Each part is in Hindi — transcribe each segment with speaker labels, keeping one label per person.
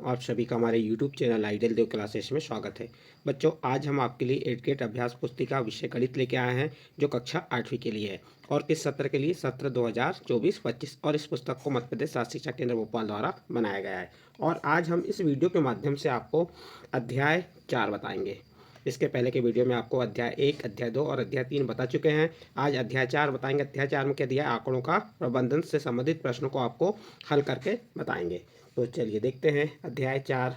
Speaker 1: आप सभी का हमारे यूट्यूब चैनल आइडियल देव क्लासेस में स्वागत है। बच्चों, आज हम आपके लिए 8th ग्रेड अभ्यास पुस्तिका विषय गणित लेके आए हैं जो कक्षा 8वीं के लिए है और किस सत्र के लिए, सत्र 2024-25। और इस पुस्तक को मध्य प्रदेश शासकीय शिक्षा केंद्र भोपाल द्वारा बनाया गया है। और आज हम इस वीडियो के माध्यम से आपको अध्याय 4 बताएंगे। इसके पहले के वीडियो में आपको अध्याय 1, अध्याय 2 और अध्याय 3 बता चुके हैं। आज अध्याय 4 बताएंगे। अध्याय 4 में क्या दिया है, आंकड़ों का प्रबंधन से संबंधित प्रश्नों को आपको हल करके बताएंगे। तो चलिए देखते हैं अध्याय 4,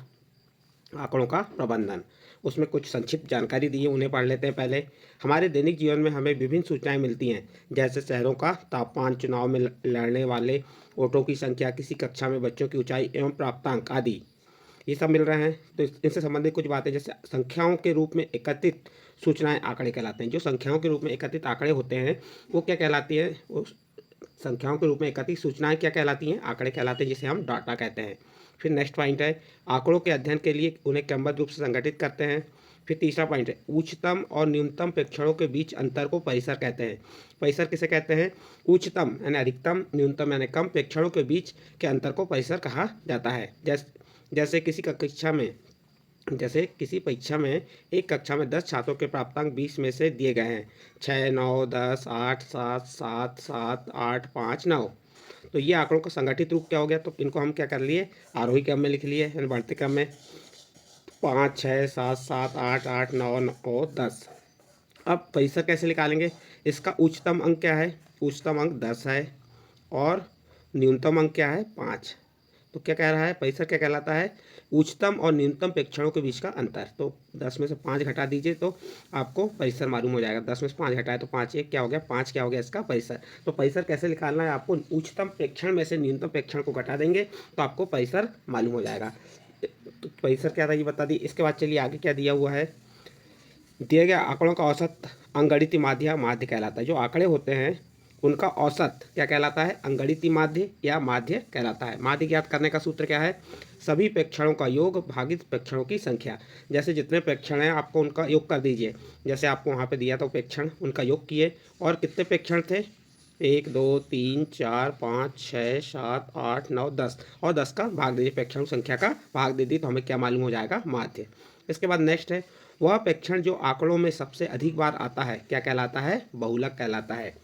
Speaker 1: आंकड़ों का प्रबंधन। उसमें कुछ संक्षिप्त जानकारी दी है, उन्हें पढ़ लेते हैं। पहले, हमारे दैनिक जीवन में हमें विभिन्न सूचनाएं मिलती हैं, जैसे शहरों का तापमान, चुनाव में लड़ने वाले वोटों की संख्या, किसी कक्षा में बच्चों की ऊंचाई एवं प्राप्तांक आदि, ये सब मिल रहे हैं। तो इनसे संबंधित कुछ बातें, जैसे संख्याओं के रूप में एकत्रित सूचनाएं आंकड़े कहलाते हैं। जो संख्याओं के रूप में एकत्रित आंकड़े होते हैं वो क्या कहलाती है, वो संख्याओं के रूप में एकत्रित सूचनाएं क्या कहलाती हैं, आंकड़े कहलाते हैं, जिसे हम डाटा कहते हैं। फिर नेक्स्ट पॉइंट है, आंकड़ों के अध्ययन के लिए उन्हें क्रमबद्ध रूप से संगठित करते हैं। फिर तीसरा पॉइंट है, उच्चतम और न्यूनतम प्रेक्षणों के बीच अंतर को परिसर कहते हैं। परिसर किसे कहते हैं, उच्चतम यानी अधिकतम, न्यूनतम यानी कम प्रेक्षणों के बीच के अंतर को परिसर कहा जाता है। जैसे किसी परीक्षा में एक कक्षा में 10 छात्रों के प्राप्तांक 20 में से दिए गए हैं, 6, 9, 10, 8, 7, 7, 7, 8, 5, 9। तो ये आंकड़ों का संगठित रूप क्या हो गया, तो इनको हम क्या कर लिए, आरोही क्रम में लिख लिए, यानी बढ़ते क्रम में 5, 6, 7, 7, 8, 8, 9, 9, 10। अब परिसर कैसे निकालेंगे, इसका उच्चतम अंक क्या है, उच्चतम अंक 10 है और न्यूनतम अंक क्या है, 5। तो क्या कह रहा है, परिसर क्या कहलाता है, उच्चतम और न्यूनतम प्रेक्षणों के बीच का अंतर। तो 10 में से 5 घटा दीजिए तो आपको परिसर मालूम हो जाएगा। 10 में से 5 घटाए तो 5, एक क्या हो गया, 5 क्या हो गया, इसका परिसर। तो परिसर कैसे निकालना है आपको, उच्चतम प्रेक्षण में से न्यूनतम प्रेक्षण को घटा देंगे तो आपको परिसर मालूम हो जाएगा। तो परिसर क्या था ये बता दी। इसके बाद चलिए आगे क्या दिया हुआ है, दिए गए आंकड़ों का औसत अंगणितीय माध्य माध्य कहलाता है। जो आंकड़े होते हैं उनका औसत क्या कहलाता है, अंगणितीय माध्य या माध्य कहलाता है। माध्य ज्ञात करने का सूत्र क्या है, सभी प्रेक्षणों का योग भागित प्रेक्षणों की संख्या। जैसे जितने प्रेक्षण हैं आपको उनका योग कर दीजिए। जैसे आपको वहाँ पे दिया था प्रेक्षण, उनका योग किए, और कितने प्रेक्षण थे, 1, 2, 3, 4, 5, 6, 7, 8, 9, 10, और 10 का भाग दीजिए, प्रेक्षण संख्या का भाग दे दी तो हमें क्या मालूम हो जाएगा, माध्य। इसके बाद नेक्स्ट है, वह प्रेक्षण जो आंकड़ों में सबसे अधिक बार आता है क्या कहलाता है, बहुलक कहलाता है।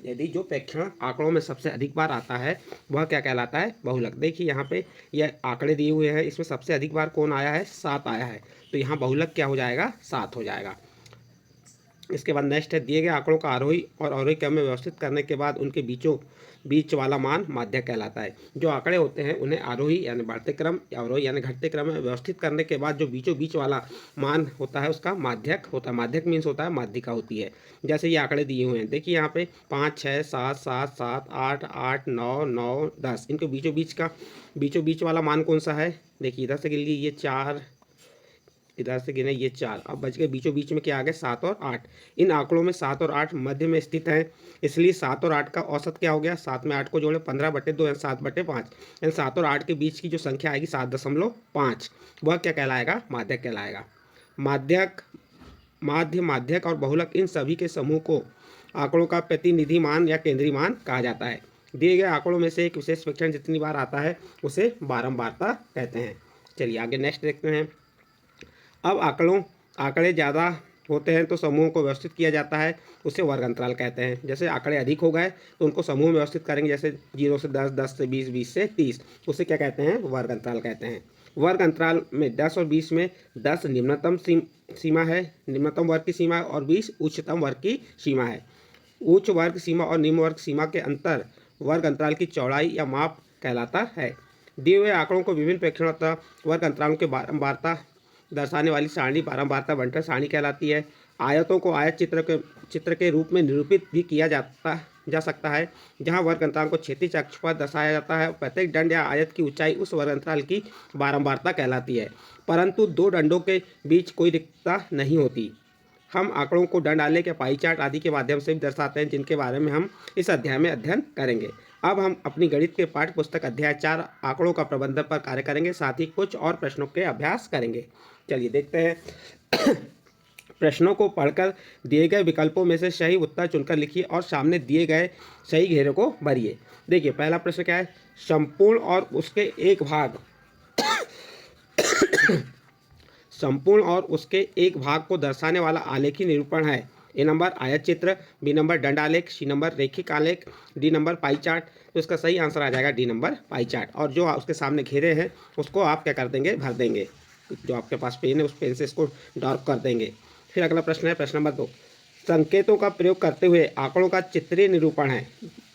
Speaker 1: यदि जो प्रेक्षण आंकड़ों में सबसे अधिक बार आता है वह क्या कहलाता है, बहुलक। देखिए यहाँ पे यह आंकड़े दिए हुए हैं, इसमें सबसे अधिक बार कौन आया है, 7 आया है, तो यहाँ बहुलक क्या हो जाएगा, 7 हो जाएगा। इसके बाद नेक्स्ट है, दिए गए आंकड़ों का आरोही और अवरोही क्रम में व्यवस्थित करने के बाद उनके बीच वाला मान माध्य कहलाता है। जो आंकड़े होते हैं उन्हें आरोही यानी बढ़ते क्रम या अवरोही यानी घटते क्रम में व्यवस्थित करने के बाद जो बीच वाला मान होता है उसका माध्यक होता है। माध्यक मीन्स होता है, माध्यिका होती है। जैसे ये आंकड़े दिए हुए हैं, देखिए यहाँ पे 5, 6, 7, 7, 7, 8, 8, 9, 9, 10, इनके बीचों बीच वाला मान कौन सा है, देखिए इधर से गिन लीजिए, ये 4, इधर से गिने ये 4, अब बच गए बीचों बीच में क्या आ गए, 7 और 8। इन आंकड़ों में 7 और 8 मध्य में स्थित हैं, इसलिए 7 और 8 का औसत क्या हो गया, 7 में 8 को जोड़े 15/2 यानी 7/5, यानी 7 और 8 के बीच की जो संख्या आएगी 7.5, वह क्या कहलाएगा, माध्यक कहलाएगा। माध्यक और बहुलक, इन सभी के समूह को आंकड़ों का प्रतिनिधि मान या केंद्रीय मान कहा जाता है। दिए गए आंकड़ों में से एक विशेष प्रेक्षण जितनी बार आता है उसे बारंबारता कहते हैं। चलिए आगे नेक्स्ट देखते हैं। अब आंकड़े ज़्यादा होते हैं तो समूहों को व्यवस्थित किया जाता है, उसे वर्ग अंतराल कहते हैं। जैसे आंकड़े अधिक हो गए तो उनको समूह में व्यवस्थित करेंगे, जैसे 0 से 10, 10 से 20, 20 से 30, उसे क्या कहते हैं, वर्ग अंतराल कहते हैं। वर्ग अंतराल में 10 और 20 में 10 निम्नतम सीमा है, निम्नतम वर्ग की सीमा है, और 20 उच्चतम वर्ग की सीमा है। उच्च वर्ग सीमा और निम्न वर्ग सीमा के अंतर वर्ग अंतराल की चौड़ाई या माप कहलाता है। दिए हुए आंकड़ों को विभिन्न प्रेक्षणों अथवा वर्ग अंतरालों के बारंबारता दर्शाने वाली सारणी बारंबारता बंटन सारणी कहलाती है। आयतों को आयत चित्र के रूप में निरूपित भी किया जा सकता है, जहां वर्ग अंतराल को क्षैतिज अक्ष पर दर्शाया जाता है। प्रत्येक दंड या आयत की ऊंचाई उस वर्ग अंतराल की बारंबारता कहलाती है, परंतु दो दंडों के बीच कोई रिक्तता नहीं होती। हम आंकड़ों को दंड आलेख या पाई चार्ट आदि के माध्यम से भी दर्शाते हैं, जिनके बारे में हम इस अध्याय में अध्ययन करेंगे। अब हम अपनी गणित के पाठ्य पुस्तक अध्याय 4 आंकड़ों का प्रबंधन पर कार्य करेंगे, साथ ही कुछ और प्रश्नों के अभ्यास करेंगे। चलिए देखते हैं। प्रश्नों को पढ़कर दिए गए विकल्पों में से सही उत्तर चुनकर लिखिए और सामने दिए गए सही घेरे को भरिए। देखिए पहला प्रश्न क्या है, संपूर्ण और उसके एक भाग संपूर्ण और उसके एक भाग को दर्शाने वाला आलेखी निरूपण है। ए नंबर आयत चित्र, बी नंबर दंड आलेख, सी नंबर रेखिक आलेख, डी नंबर पाई चार्ट। तो इसका सही आंसर आ जाएगा डी नंबर पाई चार्ट। और जो उसके सामने घेरे हैं उसको आप क्या कर देंगे, भर देंगे। जो आपके पास पेन है उस पेन से इसको डार्क कर देंगे। फिर अगला प्रश्न है प्रश्न नंबर 2। संकेतों का प्रयोग करते हुए आंकड़ों का चित्रीय निरूपण है।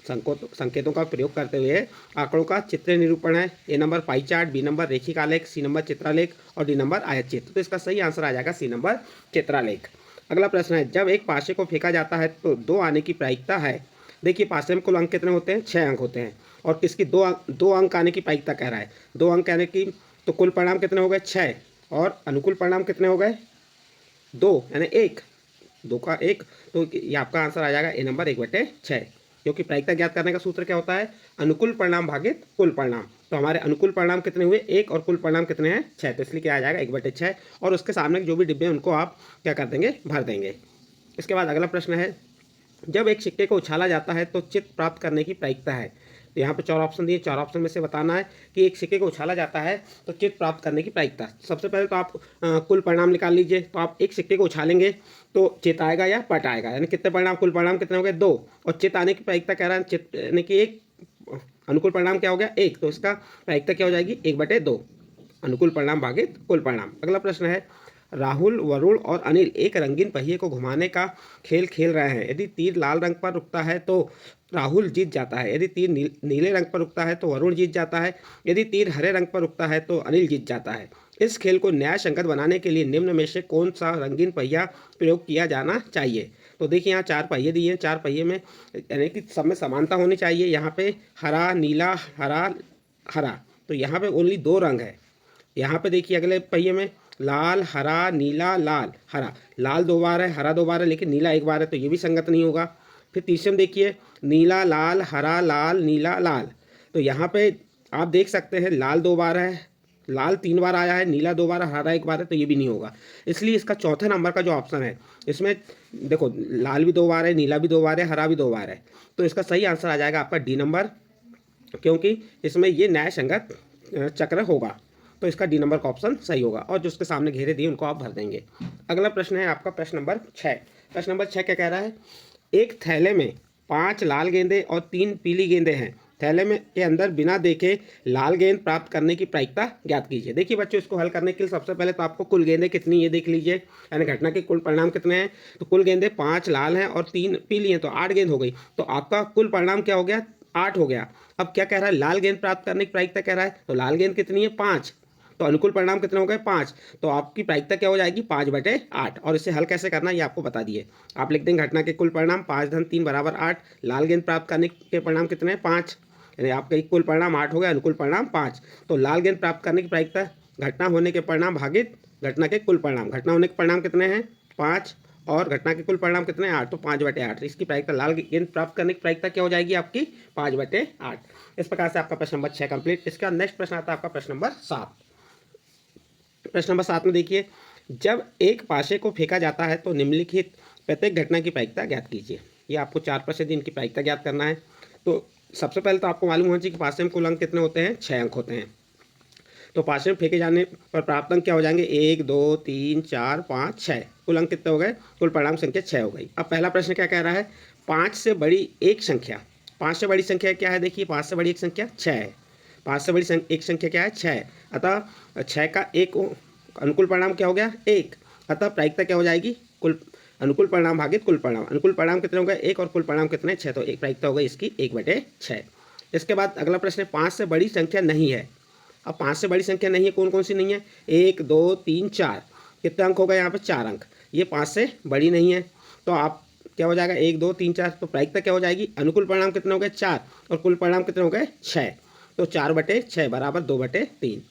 Speaker 1: संकेतों का प्रयोग करते हुए आंकड़ों का चित्रीय निरूपण है। A number pie chart, B number रेखिक आलेख, सी नंबर चित्रालेख और डी नंबर आयत चित्र। तो इसका सही आंसर आ जाएगा सी नंबर चित्रालेख। अगला प्रश्न है, जब एक पासे को फेंका जाता है तो 2 आने की प्रायिकता है। देखिए पासे में कुल अंक कितने होते हैं, 6 अंक होते हैं। और किसकी दो अंक आने की प्रायिकता कह रहा है, 2 अंक आने की। तो कुल परिणाम कितने हो गए, 6। और अनुकूल परिणाम कितने हो गए, 2, यानी 1, 2 का 1। तो ये आपका आंसर आ जाएगा ए नंबर 1/6। क्योंकि प्रायिकता ज्ञात करने का सूत्र क्या होता है, अनुकूल परिणाम भागित कुल परिणाम। तो हमारे अनुकूल परिणाम कितने हुए, 1, और कुल परिणाम कितने हैं, 6। तो इसलिए क्या आ जाएगा 1/6। और उसके सामने जो भी डिब्बे हैं उनको आप क्या कर देंगे, भर देंगे। इसके बाद अगला प्रश्न है, जब एक सिक्के को उछाला जाता है तो चित्त प्राप्त करने की प्रायिकता है। तो यहाँ पे 4 ऑप्शन दिए, 4 ऑप्शन में से बताना है कि एक सिक्के को उछाला जाता है तो चित्त प्राप्त करने की प्रायिकता। सबसे पहले तो आप कुल परिणाम निकाल लीजिए। तो आप एक सिक्के को उछालेंगे तो चित्त आएगा या पट आएगा, यानी कितने परिणाम, कुल परिणाम कितने हो गए, 2। और चित्त आने की प्रायिकता कह रहा है, चित्त यानी कि 1, अनुकूल परिणाम क्या हो गया, 1। तो इसका प्रायिकता क्या हो जाएगी, 1/2, अनुकूल परिणाम भागित कुल परिणाम। अगला प्रश्न है, राहुल, वरुण और अनिल एक रंगीन पहिए को घुमाने का खेल खेल रहे हैं। यदि तीर लाल रंग पर रुकता है तो राहुल जीत जाता है। यदि तीर नीले रंग पर रुकता है तो वरुण जीत जाता है। यदि तीर हरे रंग पर रुकता है तो अनिल जीत जाता है। इस खेल को न्याय संगत बनाने के लिए निम्न में से कौन सा रंगीन पहिया प्रयोग किया जाना चाहिए। तो देखिए यहाँ 4 पहिए दिए हैं, 4 पहिए में यानी कि सब में समानता होनी चाहिए। यहाँ पे हरा, नीला, हरा, हरा। तो यहाँ पे ओनली 2 रंग है। यहाँ पे देखिए अगले पहिए में लाल, हरा, नीला, लाल, हरा। लाल 2 बार है, हरा 2 बार है, लेकिन नीला 1 बार है, तो ये भी संगत नहीं होगा। फिर तीसरे में देखिए नीला, लाल, हरा, लाल, नीला, लाल। तो यहाँ पे आप देख सकते हैं लाल 2 बार है, लाल 3 बार आया है, नीला 2 बार, हरा 1 बार है, तो ये भी नहीं होगा। इसलिए इसका चौथे नंबर का जो ऑप्शन है, इसमें देखो लाल भी 2 बार है, नीला भी 2 बार है, हरा भी 2 बार है। तो इसका सही आंसर आ जाएगा आपका डी नंबर, क्योंकि इसमें ये न्याय संगत चक्र होगा। तो इसका डी नंबर का ऑप्शन सही होगा। और जो उसके सामने घेरे दिए उनको आप भर देंगे। अगला प्रश्न है आपका प्रश्न नंबर 6। प्रश्न नंबर 6 क्या कह रहा है, एक थैले में 5 लाल गेंदे और 3 पीली गेंदें हैं। थैले में के अंदर बिना देखे लाल गेंद प्राप्त करने की प्रायिकता ज्ञात कीजिए। देखिए बच्चों, इसको हल करने के लिए सबसे पहले तो आपको कुल गेंदें कितनी ये देख लीजिए, यानी घटना के कुल परिणाम कितने हैं। तो कुल गेंदें 5 लाल हैं और 3 पीली हैं, तो 8 गेंद हो गई। तो आपका कुल परिणाम क्या हो गया, 8 हो गया। अब क्या कह रहा है, लाल गेंद प्राप्त करने की प्रायिकता कह रहा है। तो लाल गेंद कितनी है, 5। तो अनुकूल परिणाम कितने हो गए, 5। तो आपकी प्रायिकता क्या हो जाएगी, 5/8। और इसे हल कैसे करना ये आपको बता दिए। आप लिख देंगे घटना के कुल परिणाम 5 धन 3 बराबर 8। लाल गेंद प्राप्त करने के परिणाम कितने हैं, 5। यानी आपका कुल परिणाम 8 हो गया, अनुकूल परिणाम 5। तो लाल गेंद प्राप्त करने की प्रायिकता घटना होने के परिणाम भागित घटना के कुल परिणाम। घटना होने के परिणाम कितने हैं, 5, और घटना के कुल परिणाम कितने हैं, 8। तो 5/8। इसकी प्रायिकता, लाल गेंद प्राप्त करने की प्रायिकता क्या हो जाएगी आपकी, 5/8। इस प्रकार से आपका प्रश्न नंबर 6 कंप्लीट। इसका नेक्स्ट प्रश्न आता है आपका प्रश्न नंबर 7। प्रश्न नंबर 7 में देखिए, जब एक पासे को फेंका जाता है तो निम्नलिखित प्रत्येक घटना की प्रायिकता ज्ञात कीजिए। ये आपको 4 प्रश्न दिन की प्रायिकता ज्ञात करना है। तो सबसे पहले तो आपको मालूम होना चाहिए कि पासे में कुल अंक कितने होते हैं, 6 अंक होते हैं। तो पासे में फेंके जाने पर प्राप्त अंक क्या हो जाएंगे, 1, 2, 3, 4, 5, 6। कुल अंक कितने हो गए, कुल परिणाम संख्या 6 हो गई। अब पहला प्रश्न क्या कह रहा है, 5 से बड़ी एक संख्या। 5 से बड़ी संख्या क्या है, देखिए 5 से बड़ी एक संख्या 6 है। 5 से बड़ी एक संख्या क्या है, 6 है। अतः 6 का एक अनुकूल परिणाम क्या हो गया, 1। अतः प्रायिकता क्या हो जाएगी, कुल अनुकूल परिणाम भागित कुल परिणाम। अनुकूल परिणाम कितने हो गए, 1, और कुल परिणाम कितने, 6। तो एक प्रायिकता हो गई इसकी 1/6। इसके बाद अगला प्रश्न है, 5 से बड़ी संख्या नहीं है। अब 5 से बड़ी संख्या नहीं है, कौन कौन सी नहीं है, 1, 2, 3, 4। कितने अंक हो गए यहाँ पे, 4 अंक। ये 5 से बड़ी नहीं है। तो आप क्या हो जाएगा, 1, 2, 3, 4। तो प्रायिकता क्या हो जाएगी, अनुकूल परिणाम कितने हो गए, 4, और कुल परिणाम कितने हो गए, 6। तो 4/6 बराबर 2/3।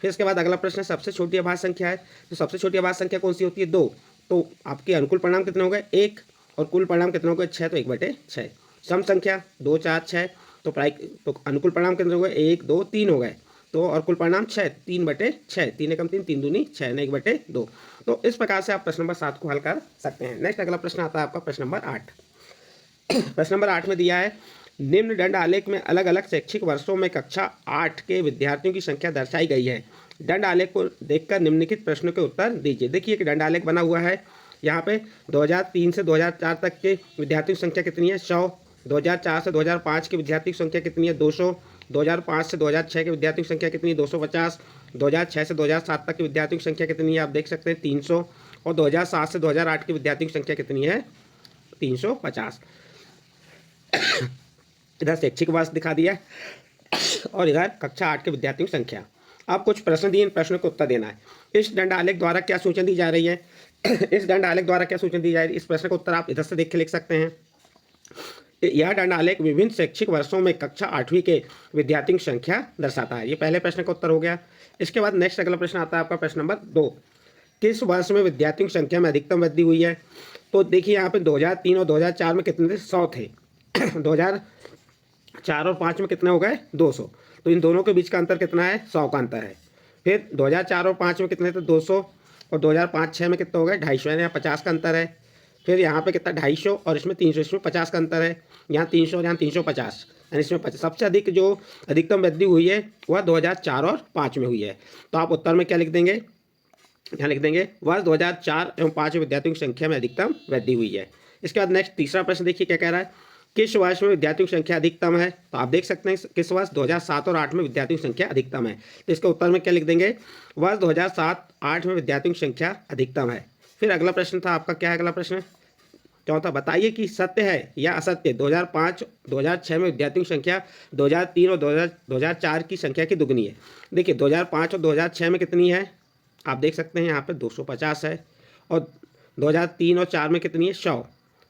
Speaker 1: फिर इसके बाद अगला प्रश्न, सबसे छोटी अभाज्य संख्या है। तो सबसे छोटी अभाज्य संख्या कौन सी होती है, 2। तो आपके अनुकूल परिणाम कितने हो गए, 1, और कुल परिणाम कितने हो गए, 6। तो 1/6। सम संख्या 2, 4, 6। तो अनुकूल परिणाम कितने हो गए, 1, 2, 3 हो गए। तो और कुल परिणाम 6, 3/6। 3 एकम 3, 3 दूनी 6, न 1/2। तो इस प्रकार से आप प्रश्न नंबर 7 को हल कर सकते हैं। नेक्स्ट अगला प्रश्न आता है आपका प्रश्न नंबर 8। प्रश्न नंबर 8 में दिया है, निम्न दंड आलेख में अलग अलग शैक्षिक वर्षों में कक्षा 8 के विद्यार्थियों की संख्या दर्शाई गई है। दंड आलेख को देखकर निम्नलिखित प्रश्नों के उत्तर दीजिए। देखिए एक दंड आलेख बना हुआ है। यहाँ पे 2003 से 2004 तक के विद्यार्थियों की संख्या कितनी है? 100। 2004 से 2005 के विद्यार्थियों की संख्या कितनी है? 200। 2005 से 2006 के विद्यार्थियों की संख्या कितनी है? 250। 2006 से 2007 तक के विद्यार्थियों की संख्या कितनी है? आप देख सकते हैं 300। और 2007 से 2008 के विद्यार्थियों की संख्या कितनी है? 350। इधर शैक्षिक वर्ष दिखा दिया और इधर कक्षा 8 के विद्यार्थियों की संख्या। अब कुछ प्रश्न दिए, इन प्रश्नों को उत्तर देना है। इस दंड आलेख द्वारा क्या सूचना दी जा रही है? इस दंड आलेख द्वारा क्या सूचना दी जा रही है? इस प्रश्न का उत्तर आप इधर से देख के लिख सकते हैं। यह दंड आलेख विभिन्न शैक्षिक वर्षों में कक्षा 8वीं के विद्यार्थियों की संख्या दर्शाता है। ये पहले प्रश्न का उत्तर हो गया। इसके बाद नेक्स्ट अगला प्रश्न आता है आपका प्रश्न नंबर 2। किस वर्ष में विद्यार्थियों की संख्या में अधिकतम वृद्धि हुई है? तो देखिए यहाँ पे 2003 और 2004 में कितने थे? 100 थे। 2004 और 5 में कितने हो गए? 200। तो इन दोनों के बीच का अंतर कितना है? 100 का अंतर है। फिर 2004 और 5 में कितने थे? 200। और 2005-6 में कितने हो गए? 250। यानी 50 का अंतर है। फिर यहाँ पे कितना? 250 और इसमें 300, इसमें 50 का अंतर है। यहाँ 300 और यहाँ 350, यानी इसमें 50। सबसे अधिक जो अधिकतम वृद्धि हुई है वह 2004 और 5 में हुई है। तो आप उत्तर में क्या लिख देंगे? यहाँ लिख देंगे वर्ष 2004 एवं 5 विद्यार्थियों की संख्या में अधिकतम वृद्धि हुई है। इसके बाद नेक्स्ट तीसरा प्रश्न देखिए क्या कह रहा है। किस वर्ष में विद्यार्थियों की संख्या अधिकतम है? तो आप देख सकते हैं किस वर्ष? 2007 और 8 में विद्यार्थियों की संख्या अधिकतम है। तो इसके उत्तर में क्या लिख देंगे? वर्ष 2007-8 में विद्यार्थियों की संख्या अधिकतम है। फिर अगला प्रश्न था आपका, क्या है अगला प्रश्न? चौथा, बताइए कि सत्य है या असत्य 2005-2006 में विद्यार्थियों की संख्या 2003 और 2004 की संख्या की दुगनी है। देखिए 2005 और 2006 में कितनी है? आप देख सकते हैं यहाँ पे 250 है। और 2003 और 4 में कितनी है? 100।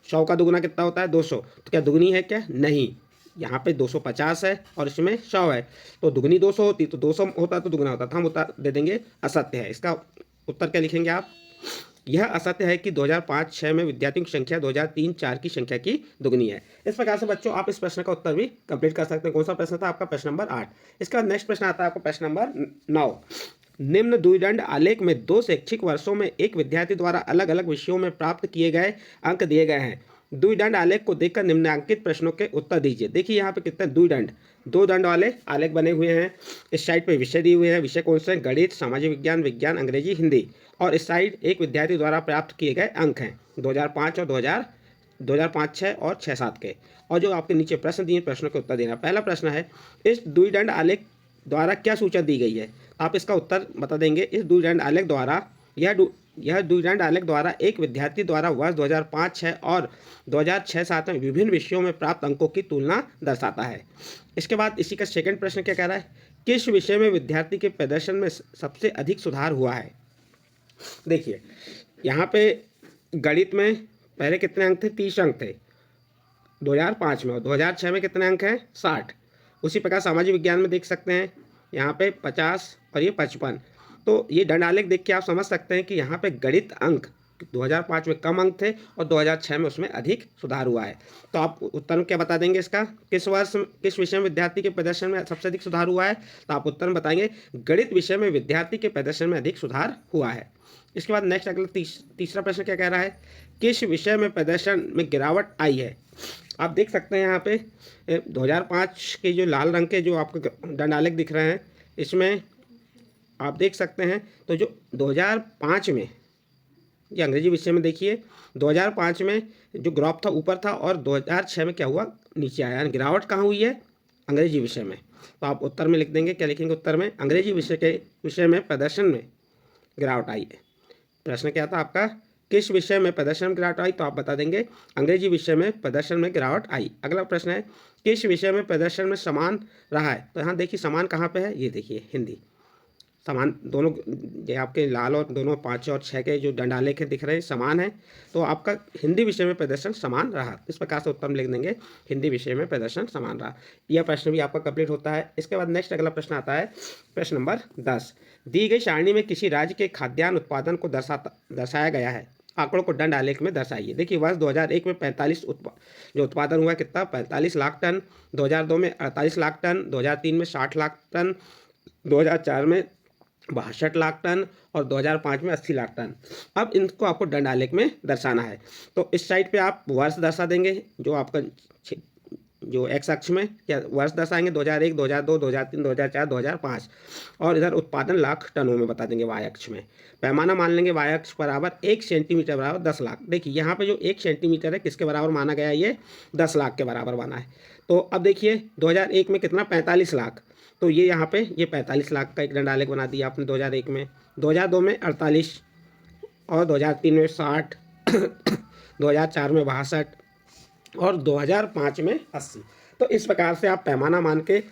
Speaker 1: 100 का दुगुना कितना होता है? 200। तो क्या दुगनी है क्या? नहीं, यहाँ पे 250 है और इसमें 100 है। तो दुगनी 200 होती, तो 200 होता तो दुगना होता। हम उत्तर दे देंगे असत्य है। इसका उत्तर क्या लिखेंगे आप? यह असत्य है कि 2005-6 में विद्यार्थियों की संख्या 2003-4 की संख्या की दुगनी है। इस प्रकार से बच्चों आप इस प्रश्न का उत्तर भी कंप्लीट कर सकते हैं। कौन सा प्रश्न था आपका? प्रश्न नंबर 8। इसका नेक्स्ट प्रश्न आता है आपको प्रश्न नंबर 9। निम्न द्विदंड आलेख में 2 शैक्षिक वर्षों में एक विद्यार्थी द्वारा अलग अलग विषयों में प्राप्त किए गए अंक दिए गए हैं। द्विदंड आलेख को देखकर निम्नलिखित प्रश्नों के उत्तर दीजिए। देखिए यहाँ पे कितने द्विदंड, 2 दंड वाले आलेख बने हुए हैं। इस साइड पे विषय दिए हुए हैं। विषय कौन से हैं? गणित, सामाजिक विज्ञान, विज्ञान, अंग्रेजी, हिंदी। और इस साइड एक विद्यार्थी द्वारा प्राप्त किए गए अंक हैं 2005 और 2005-6 और 6-7 के। और जो आपके नीचे प्रश्न दिए, प्रश्नों के उत्तर देना। पहला प्रश्न है, इस द्विदंड आलेख द्वारा क्या सूचना दी गई है? आप इसका उत्तर बता देंगे। इस द्विदंड आलेख द्वारा यह द्विदंड आलेख द्वारा एक विद्यार्थी द्वारा वर्ष 2005-6 और 2006-7 में विभिन्न विषयों में प्राप्त अंकों की तुलना दर्शाता है। इसके बाद इसी का सेकंड प्रश्न क्या कह रहा है? किस विषय में विद्यार्थी के प्रदर्शन में सबसे अधिक सुधार हुआ है? देखिए यहाँ पे गणित में पहले कितने अंक थे? 30 अंक थे 2005 में। और 2006 में कितने अंक हैं? 60। उसी प्रकार सामाजिक विज्ञान में देख सकते हैं यहाँ पे 50 और ये 55। तो ये दंड आलेख देख के आप समझ सकते हैं कि यहाँ पे गणित अंक 2005 में कम अंक थे और 2006 में उसमें अधिक सुधार हुआ है। तो आप उत्तर में क्या बता देंगे इसका? किस विषय में विद्यार्थी के प्रदर्शन में सबसे अधिक सुधार हुआ है? तो आप उत्तर में बताएंगे गणित विषय में विद्यार्थी के प्रदर्शन में अधिक सुधार हुआ है। इसके बाद नेक्स्ट अगला तीसरा प्रश्न क्या कह रहा है? किस विषय में प्रदर्शन में गिरावट आई है? आप देख सकते हैं यहाँ पे 2005 के जो लाल रंग के जो आपको दंड आलेख दिख रहे हैं, इसमें आप देख सकते हैं तो जो 2005 में, ये अंग्रेजी विषय में देखिए 2005 में जो ग्राफ था ऊपर था और 2006 में क्या हुआ? नीचे आया। गिरावट कहाँ हुई है? अंग्रेजी विषय में। तो आप उत्तर में लिख देंगे, क्या लिखेंगे उत्तर में? अंग्रेजी विषय में प्रदर्शन में गिरावट आई है। प्रश्न क्या था आपका? किस विषय में प्रदर्शन में गिरावट आई? तो आप बता देंगे अंग्रेजी विषय में प्रदर्शन में गिरावट आई। अगला प्रश्न है, किस विषय में प्रदर्शन में समान रहा है? तो यहाँ देखिए समान कहाँ पे है? ये देखिए हिंदी। समान दोनों, ये आपके लाल और दोनों 5 और 6 के जो दंड आलेख दिख रहे हैं समान है। तो आपका हिंदी विषय में प्रदर्शन समान रहा। इस प्रकार से उत्तर में लिख देंगे हिंदी विषय में प्रदर्शन समान रहा। यह प्रश्न भी आपका कंप्लीट होता है। इसके बाद नेक्स्ट अगला प्रश्न आता है प्रश्न नंबर 10। दी गई सारणी में किसी राज्य के खाद्यान्न उत्पादन को दर्शाया गया है। आंकड़ों को दंड आलेख में दर्शाइए। देखिए वर्ष 2001 में 45 जो उत्पादन हुआ कितना? 45 लाख टन। 2002 में 48 लाख टन। 2003 में 60 लाख टन। 2004 में 62 लाख टन और 2005 में 80 लाख टन। अब इनको आपको दंड आलेख में दर्शाना है। तो इस साइड पे आप वर्ष दर्शा देंगे, जो आपका जो एक्स अक्ष में क्या वर्ष दस आएंगे, 2001, 2002, 2003, 2004, 2005, और इधर उत्पादन लाख टनों में बता देंगे वाई अक्ष में। पैमाना मान लेंगे वाई अक्ष बराबर 1 सेंटीमीटर बराबर 10 लाख। देखिए यहाँ पे जो 1 सेंटीमीटर है किसके बराबर माना गया है, ये 10 लाख के बराबर माना है। तो अब देखिए 2001 में कितना, 45 लाख, तो ये यहाँ पे ये 45 लाख का एक दंडालेख बना दिया आपने 2001 में। 2002 में 48, और 2003 में 60, 2004 में 62, और 2005 में 80। तो इस प्रकार से आप पैमाना मान के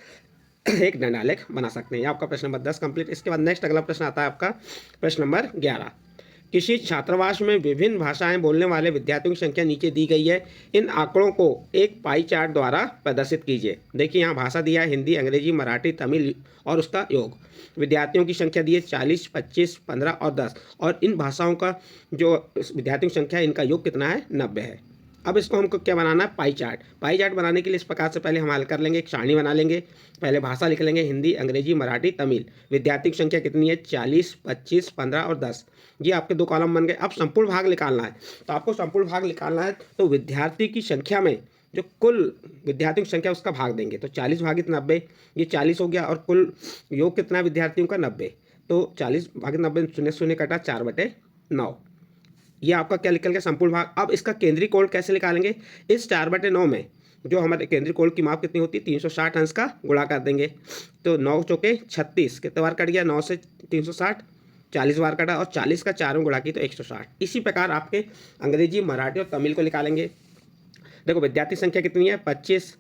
Speaker 1: एक दंडालेख बना सकते हैं। ये आपका प्रश्न नंबर 10 कंप्लीट। इसके बाद नेक्स्ट अगला प्रश्न आता है आपका प्रश्न नंबर 11। किसी छात्रावास में विभिन्न भाषाएं बोलने वाले विद्यार्थियों की संख्या नीचे दी गई है। इन आंकड़ों को एक पाई चार्ट द्वारा प्रदर्शित कीजिए। देखिए यहाँ भाषा दिया है हिंदी, अंग्रेजी, मराठी, तमिल और उसका योग। विद्यार्थियों की संख्या दी है 40, 25, 15 और 10, और इन भाषाओं का जो विद्यार्थियों की संख्या है इनका योग कितना है, 90 है। अब इसको हमको क्या बनाना है, पाई चार्ट। पाई चार्ट बनाने के लिए इस प्रकार से पहले हम हल कर लेंगे, एक सारणी बना लेंगे। पहले भाषा लिख लेंगे हिंदी, अंग्रेजी, मराठी, तमिल। विद्यार्थी की संख्या कितनी है, 40, 25, 15 और 10। ये आपके दो कॉलम बन गए। अब संपूर्ण भाग निकालना है, तो आपको संपूर्ण भाग निकालना है तो विद्यार्थी की संख्या में जो कुल विद्यार्थियों की संख्या उसका भाग देंगे। तो 40 भागित 90, ये 40 हो गया, और कुल योग कितना है विद्यार्थियों का, 90। तो 40 भागित 90, शून्य शून्य कटा, 4/9। ये आपका क्या निकल गया, संपूर्ण भाग। अब इसका केंद्रीय कोण कैसे निकालेंगे, इस 4/9 में जो हमारे केंद्रीय कोण की माप कितनी होती है, 360 अंश का गुणा कर देंगे। तो 9 चौके 36, कितने बार कट गया, 9 से 360, 40 बार कटा, और 40 का 4 में गुणा की तो 160। इसी प्रकार आपके अंग्रेजी, मराठी और तमिल को निकालेंगे। देखो विद्यार्थी संख्या कितनी है, 25,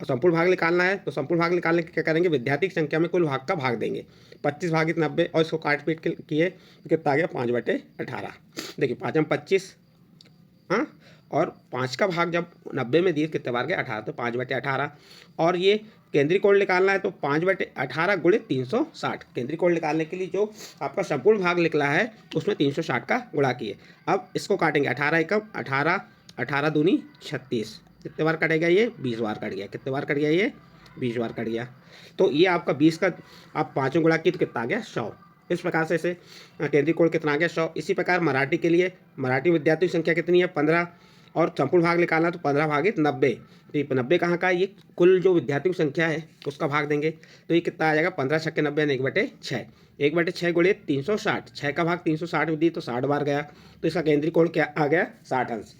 Speaker 1: और संपूर्ण भाग निकालना है, तो संपूर्ण भाग निकालने के क्या करेंगे, विद्यार्थी की संख्या में कुल भाग का भाग देंगे। 25 भागित 90, और इसको काट पीट के किए तो कितना आ गया, 5/18। देखिए 5 में 25, हाँ, और 5 का भाग जब 90 में दिए कितने बार गए, 18, तो 5/18। और ये केंद्रीय कोण निकालना है, तो 5/18 गुणे 360। केंद्रीय कोण निकालने के लिए जो आपका संपूर्ण भाग निकला है उसमें 360 का गुणा किए। अब इसको काटेंगे, 18 एकम 18, 18 दूनी 36, कितने बार कटेगा ये, 20 बार कट गया। कितने बार कट गया ये, 20 बार कट गया। तो ये आपका 20 का आप 5 गुणा की तो कितना आ गया, 100। इस प्रकार से इसे केंद्रीय कोण कितना आ गया, 100। इसी प्रकार मराठी के लिए, मराठी विद्यार्थी की संख्या कितनी है, 15, और संपूर्ण भाग निकालना तो 15 भागित 90। तो ये 90 कहाँ का है, ये कुल जो विद्यार्थियों की संख्या है उसका भाग देंगे। तो ये कितना आ जाएगा, 15 छक्के 90, 1/6। 1/6 गुणे 360, 6 का भाग 360 में दी तो 60 बार गया। तो इसका केंद्रीय कोण क्या आ गया, 60 अंश।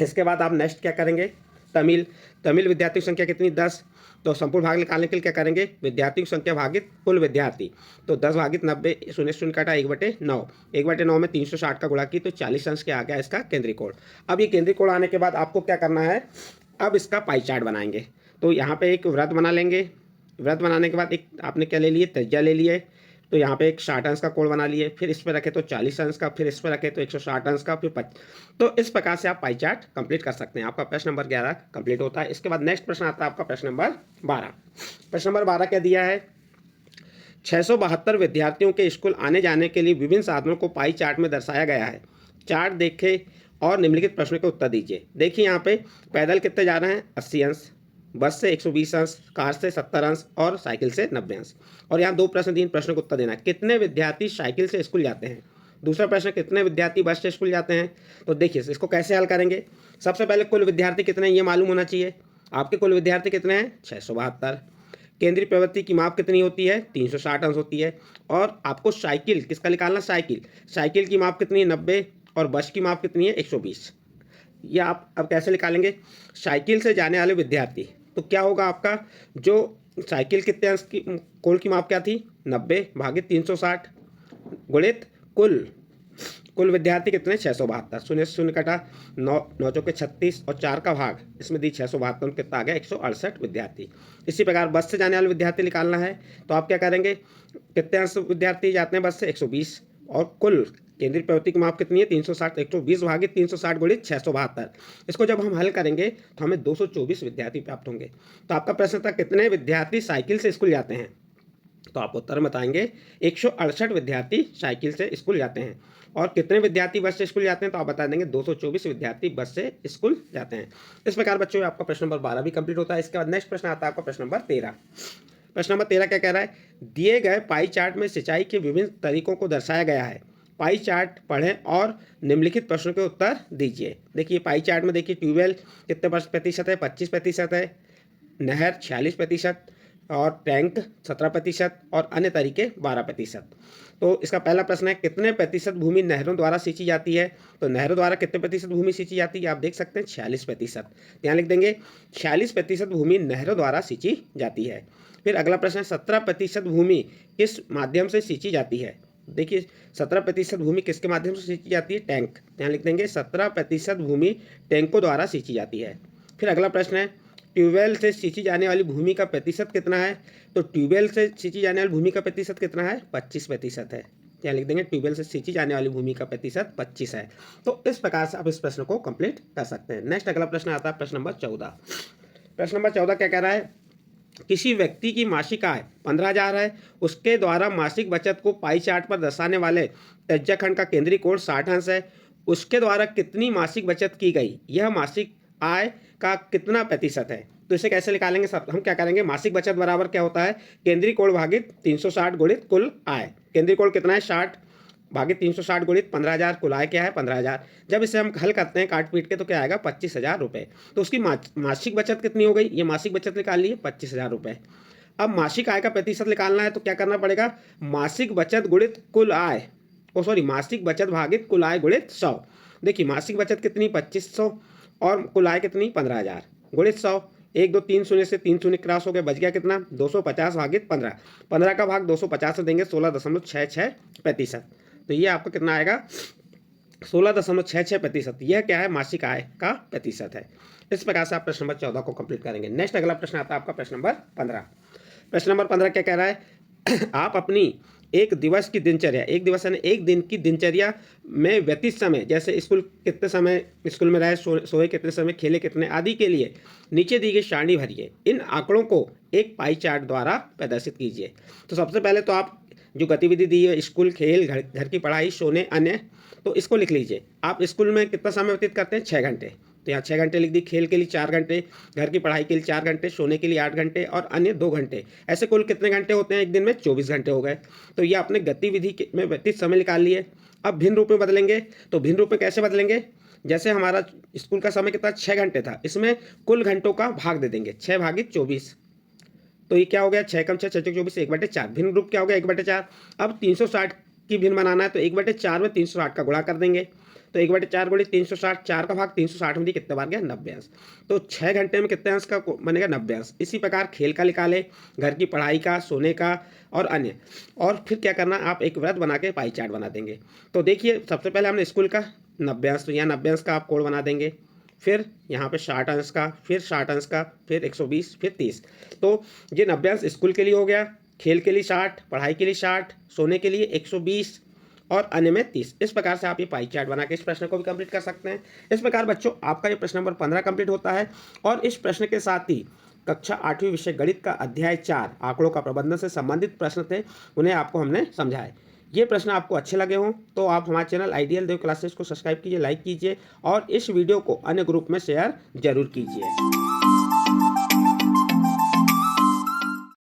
Speaker 1: इसके बाद आप नेक्स्ट क्या करेंगे, तमिल। तमिल विद्यार्थी की संख्या कितनी, 10। तो संपूर्ण भाग निकालने के लिए क्या करेंगे, विद्यार्थियों की संख्या भागित कुल विद्यार्थी। तो 10 भागित 90, शून्य शून्य काटा, 1/9। 1/9 में 360 का गुणा की तो 40 अंश के आ गया इसका केंद्रीय कोण। अब ये केंद्रीय कोण आने के बाद आपको क्या करना है, अब इसका पाई चार्ट बनाएंगे। तो यहाँ पे एक वृत्त बना लेंगे। वृत्त बनाने के बाद एक आपने क्या ले लिए, त्रिज्या ले लिए। तो यहाँ पे एक 60 अंश का कोण बना लिए, फिर इस पर रखे तो 40 अंश का, फिर इस पर रखे तो 160 अंश का, फिर 5। तो इस प्रकार से आप पाई चार्ट कंप्लीट कर सकते हैं। आपका प्रश्न नंबर 11 कंप्लीट होता है। इसके बाद नेक्स्ट प्रश्न आता है आपका प्रश्न नंबर 12। प्रश्न नंबर 12 क्या दिया है, 672 विद्यार्थियों के स्कूल आने जाने के लिए विभिन्न साधनों को पाई चार्ट में दर्शाया गया है। चार्ट देखें और निम्नलिखित प्रश्नों के उत्तर दीजिए। देखिए यहाँ पे पैदल कितने जा रहे हैं, 80 अंश, बस से 120 अंश, कार से 70 अंश, और साइकिल से 90 अंश। और यहाँ दो प्रश्न, 3 प्रश्नों का उत्तर देना है। कितने विद्यार्थी साइकिल से स्कूल जाते हैं, दूसरा प्रश्न कितने विद्यार्थी बस से स्कूल जाते हैं। तो देखिए इसको कैसे हल करेंगे, सबसे पहले कुल विद्यार्थी कितने हैं ये मालूम होना चाहिए। आपके कुल विद्यार्थी कितने हैं, 672। केंद्रीय प्रवृत्ति की माप कितनी होती है, 360 अंश होती है। और आपको साइकिल किसका निकालना, साइकिल की माप कितनी है, 90, और बस की माप कितनी है, 120। ये आप अब कैसे निकालेंगे, साइकिल से जाने वाले विद्यार्थी, तो क्या होगा आपका, जो साइकिल कितने अंश की कोण की माप क्या थी, 90 भागित 360 गुणित कुल विद्यार्थी कितने, 672। शून्य शून्य कटा, 9 चौके 36, और 4 का भाग इसमें दी 672, कितना आ गया, 168 विद्यार्थी। इसी प्रकार बस से जाने वाले विद्यार्थी निकालना है, तो आप क्या करेंगे, कितने अंश विद्यार्थी जाते हैं बस से, 120, और कुल केंद्रीय प्रवृत्ति की माप कितनी है, 360, 120 भागित 360 गुणित 672। इसको जब हम हल करेंगे तो हमें 224 विद्यार्थी प्राप्त होंगे। तो आपका प्रश्न था कितने विद्यार्थी साइकिल से स्कूल जाते हैं, तो आप उत्तर बताएंगे 168 विद्यार्थी साइकिल से स्कूल जाते हैं। और कितने विद्यार्थी बस से स्कूल जाते हैं, तो आप बता देंगे 224 विद्यार्थी बस से स्कूल जाते हैं। इस प्रकार बच्चों आपका प्रश्न नंबर 12 भी कंप्लीट होता है। इसके बाद नेक्स्ट प्रश्न आता है आपका प्रश्न नंबर 13। प्रश्न नंबर 13 क्या कह रहा है, दिए गए पाई चार्ट में सिंचाई के विभिन्न तरीकों को दर्शाया गया है। पाई चार्ट पढ़ें और निम्नलिखित प्रश्नों के उत्तर दीजिए। देखिए पाई चार्ट में देखिए ट्यूबवेल कितने प्रतिशत है, 25% है, नहर 46% और टैंक 17% और अन्य तरीके 12%। तो इसका पहला प्रश्न है कितने प्रतिशत भूमि नहरों द्वारा सींची जाती है। तो नहरों द्वारा कितने प्रतिशत भूमि सींची जाती है, आप देख सकते हैं 46%। यहाँ लिख देंगे 46% भूमि नहरों द्वारा सींची जाती है। फिर अगला प्रश्न है 17% भूमि किस माध्यम से सींची जाती है। देखिए 17% भूमि किसके माध्यम से सींची जाती है, टैंक। यहाँ लिख देंगे 17% भूमि टैंकों द्वारा सींची जाती है। फिर अगला प्रश्न है ट्यूबवेल से सींची जाने वाली भूमि का प्रतिशत कितना है। तो ट्यूबवेल से सींची जाने वाली भूमि का प्रतिशत कितना है, 25% है। यहाँ लिख देंगे ट्यूबवेल से सींची जाने वाली भूमि का प्रतिशत 25 है। तो इस प्रकार से आप इस प्रश्न को कंप्लीट कर सकते हैं। नेक्स्ट अगला प्रश्न आता है प्रश्न नंबर 14। प्रश्न नंबर 14 क्या कह रहा है, किसी व्यक्ति की मासिक आय 15,000 है, उसके द्वारा मासिक बचत को पाई चार्ट पर दर्शाने वाले तज्जखंड का केंद्रीय कोण 60 अंश है। उसके द्वारा कितनी मासिक बचत की गई, यह मासिक आय का कितना प्रतिशत है। तो इसे कैसे निकालेंगे, सब हम क्या करेंगे, मासिक बचत बराबर क्या होता है, केंद्रीय कोण भागित 360 गुणित कुल आय। केंद्रीय कोण कितना है 60 भागित 360 गुणित 15,000, कुल आय क्या है 15,000। जब इसे हम हल करते हैं काट पीट के तो क्या आएगा 25,000 रुपये। तो उसकी मासिक बचत कितनी हो गई, ये मासिक बचत निकाल ली है 25,000 रुपये। अब मासिक आय का प्रतिशत निकालना है तो क्या करना पड़ेगा, मासिक बचत गुणित कुल आय, मासिक बचत भागित कुल आय गुणित 100। देखिए मासिक बचत कितनी 2500 और कुल आय कितनी 15,000 गुणित 100। 1 2 3 शून्य से 3 शून्य क्रॉस हो गए, बच गया कितना 250 भागित 15। 15 का भाग 250 से देंगे 16.66%। तो ये आपको कितना आएगा 16.66%। यह क्या है, मासिक आय का प्रतिशत है। इस प्रकार से आप प्रश्न नंबर 14 को कंप्लीट करेंगे। नेक्स्ट अगला प्रश्न आता है आपका प्रश्न नंबर 15। प्रश्न नंबर 15 क्या कह रहा है, आप अपनी एक दिवस की दिनचर्या, एक दिवस यानी एक दिन की दिनचर्या में व्यतीत समय, जैसे स्कूल कितने समय स्कूल में रहे, सोए कितने समय, खेले कितने आदि के लिए नीचे दी गई सारणी भरिए। इन आंकड़ों को एक पाई चार्ट द्वारा प्रदर्शित कीजिए। तो सबसे पहले तो आप जो गतिविधि दी है, स्कूल, खेल, घर की पढ़ाई, सोने, अन्य, तो इसको लिख लीजिए। आप स्कूल में कितना समय व्यतीत करते हैं, 6 घंटे, तो यहाँ 6 घंटे लिख दी। खेल के लिए 4 घंटे, घर की पढ़ाई के लिए 4 घंटे, सोने के लिए 8 घंटे और अन्य 2 घंटे। ऐसे कुल कितने घंटे होते हैं एक दिन में, 24 घंटे हो गए। तो ये आपने गतिविधि में व्यतीत समय निकाल लिए। अब भिन्न रूप में बदलेंगे, तो भिन्न रूप में कैसे बदलेंगे, जैसे हमारा स्कूल का समय कितना 6 घंटे था, इसमें कुल घंटों का भाग दे देंगे 6 भागित 24। तो ये क्या हो गया 6 कम 6 6 24 1/4। भिन्न रूप क्या हो गया 1/4। अब 360 की भिन्न बनाना है तो 1/4 में 360 का गुणा कर देंगे। तो 1/4 गुणित 360, 4 का भाग 360 में कितने बार गया 90 अंश। तो 6 घंटे में कितने अंश का बनेगा 90 अंश। इसी प्रकार खेल का निकाले, घर की पढ़ाई का, सोने का और अन्य। और फिर क्या करना, आप एक वृत्त बना के पाई चार्ट बना देंगे। तो देखिए सबसे पहले हमने स्कूल का 90 अंश, तो यहाँ 90 अंश का आप कोण बना देंगे। फिर यहाँ पे 60 अंश का, फिर 60 अंश का, फिर 120, फिर 30। तो ये 90 अंश स्कूल के लिए हो गया, खेल के लिए 60, पढ़ाई के लिए 60, सोने के लिए 120 और अन्य में 30। इस प्रकार से आप ये पाई चार्ट बना के इस प्रश्न को भी कंप्लीट कर सकते हैं। इस प्रकार बच्चों आपका ये प्रश्न नंबर 15 कंप्लीट होता है। और इस प्रश्न के साथ ही कक्षा 8वीं विषय गणित का अध्याय 4 आंकड़ों का प्रबंधन से संबंधित प्रश्न थे, उन्हें आपको हमने समझाए। ये प्रश्न आपको अच्छे लगे हों तो आप हमारे चैनल आइडियल देव क्लासेस को सब्सक्राइब कीजिए, लाइक कीजिए और इस वीडियो को अन्य ग्रुप में शेयर जरूर कीजिए।